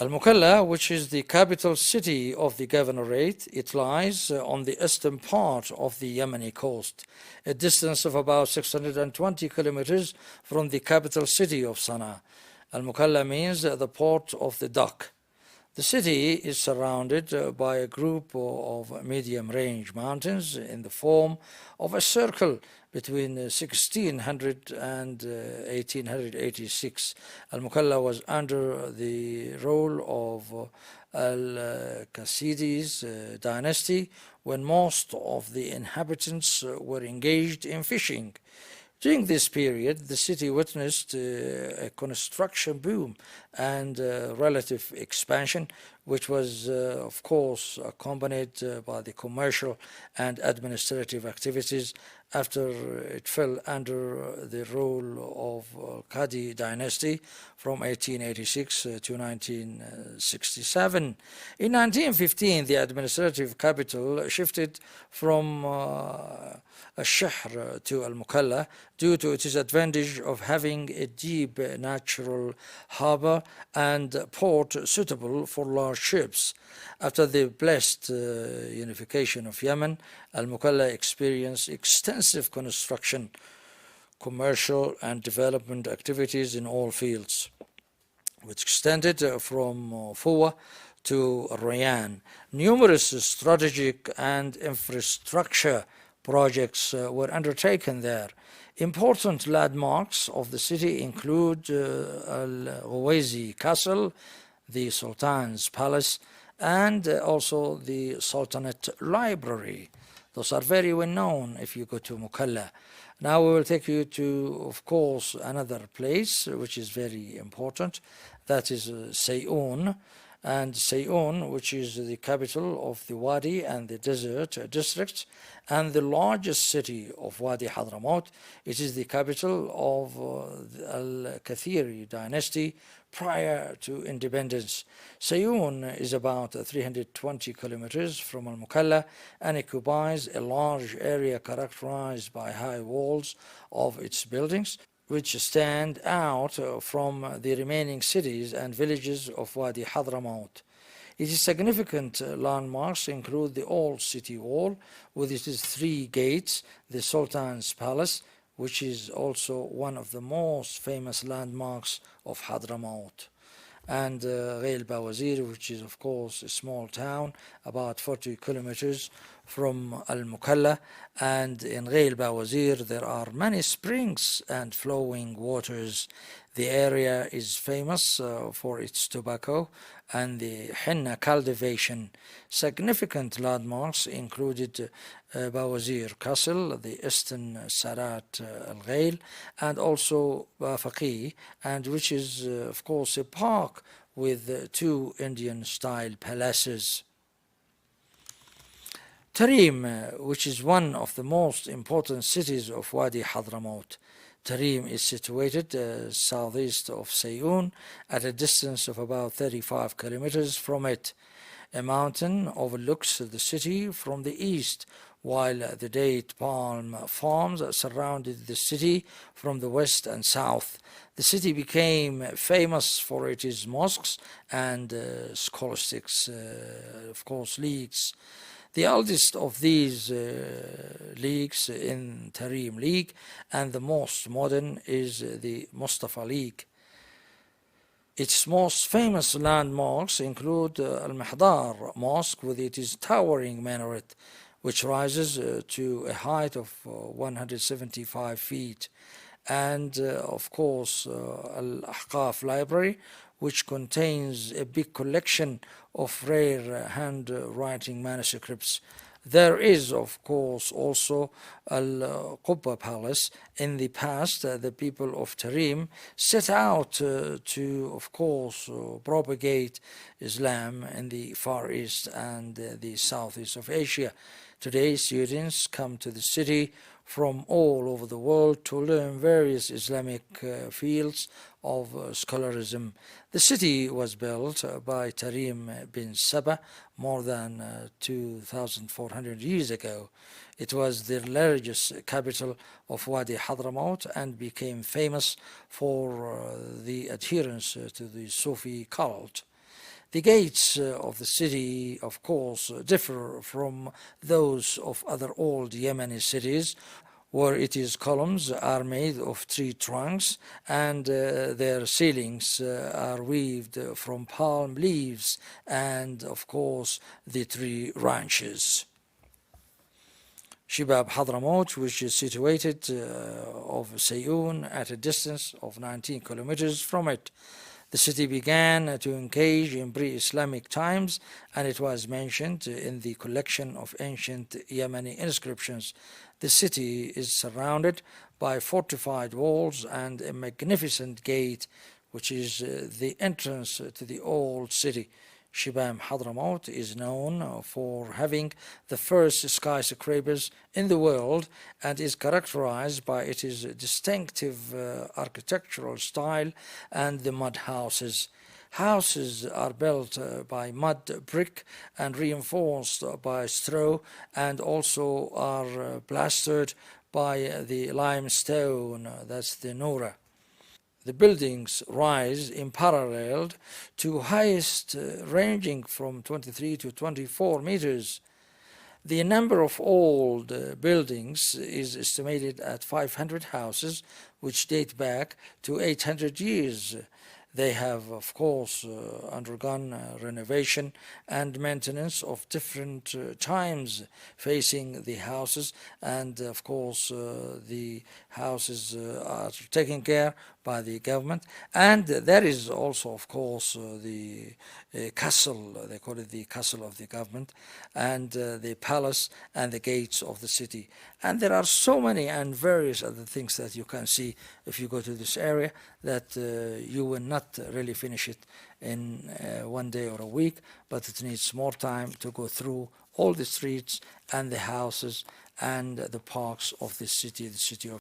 Al-Mukalla, which is the capital city of the governorate, it lies on the eastern part of the Yemeni coast, a distance of about 620 kilometers from the capital city of Sana'a. Al-Mukalla means the port of the dock. The city is surrounded by a group of medium-range mountains in the form of a circle between 1600 and 1886. Al-Mukalla was under the rule of Al-Qasidi's dynasty when most of the inhabitants were engaged in fishing. During this period, the city witnessed a construction boom and relative expansion, which was, of course, accompanied by the commercial and administrative activities after it fell under the rule of Qadi dynasty from 1886 to 1967. In 1915, the administrative capital shifted from Al-Shahr to Al-Mukalla due to its advantage of having a deep natural harbor and port suitable for large ships. After the blessed unification of Yemen, Al-Mukalla experienced extensive construction, commercial and development activities in all fields, which extended from Fuwa to Rayyan. Numerous strategic and infrastructure projects were undertaken there. Important landmarks of the city include Al-Ghawazi Castle, the Sultan's Palace, and also the Sultanate Library. Those are very well known if you go to Mukalla. Now we will take you to, of course, another place which is very important. That is Sayoun. And Sayoun, which is the capital of the Wadi and the Desert district, and the largest city of Wadi Hadhramaut. It is the capital of the Al-Kathiri dynasty prior to independence. Sayoun is about 320 kilometers from Al-Mukalla and occupies a large area characterized by high walls of its buildings, which stand out from the remaining cities and villages of Wadi Hadhramaut. Its significant landmarks include the old city wall with its 3 gates, the Sultan's Palace, which is also one of the most famous landmarks of Hadramaut, and Ghail Bawazir, which is of course a small town about 40 kilometers from Al-Mukalla. And in Ghail Bawazir there are many springs and flowing waters. The area is famous for its tobacco and the henna cultivation. Significant landmarks included Bawazir Castle, the Eastern Sarat Al-Ghail, and also Bafaqi, and which is of course a park with 2 Indian-style palaces. Tarim, which is one of the most important cities of Wadi Hadhramaut. Tarim is situated southeast of Sayoun at a distance of about 35 kilometers from it. A mountain overlooks the city from the east, while the date palm farms surrounded the city from the west and south. The city became famous for its mosques and scholastics, of course, leagues. The eldest of these leagues in Tarim League and the most modern is the Mustafa League. Its most famous landmarks include Al-Mihdar Mosque with its towering minaret, which rises to a height of 175 feet, and of course Al-Ahqaf Library, which contains a big collection of rare handwriting manuscripts. There is, of course, also Al-Qubba Palace. In the past, the people of Tarim set out to, of course, propagate Islam in the Far East and the Southeast of Asia. Today, students come to the city from all over the world to learn various Islamic fields of scholarism. The city was built by Tarim bin Saba more than 2,400 years ago. It was the largest capital of Wadi Hadhramaut and became famous for the adherence to the Sufi cult. The gates of the city, of course, differ from those of other old Yemeni cities, where its columns are made of tree trunks and their ceilings are weaved from palm leaves and, of course, the tree branches. Shibab Hadhramaut, which is situated of Sayoun at a distance of 19 kilometers from it. The city began to engage in pre-Islamic times, and it was mentioned in the collection of ancient Yemeni inscriptions. The city is surrounded by fortified walls and a magnificent gate, which is the entrance to the old city. Shibam Hadhramaut is known for having the first skyscrapers in the world and is characterized by its distinctive architectural style and the mud houses. Houses are built by mud brick and reinforced by straw and also are plastered by the limestone, that's the Nora. The buildings rise in parallel to highest ranging from 23 to 24 meters. The number of old buildings is estimated at 500 houses, which date back to 800 years. They have, of course, undergone renovation and maintenance of different times facing the houses, and of course the houses are taken care by the government. And there is also, of course, the castle, they call it the castle of the government, and the palace and the gates of the city. And there are so many and various other things that you can see if you go to this area that you will not really finish it in one day or a week, but it needs more time to go through all the streets and the houses and the parks of the city of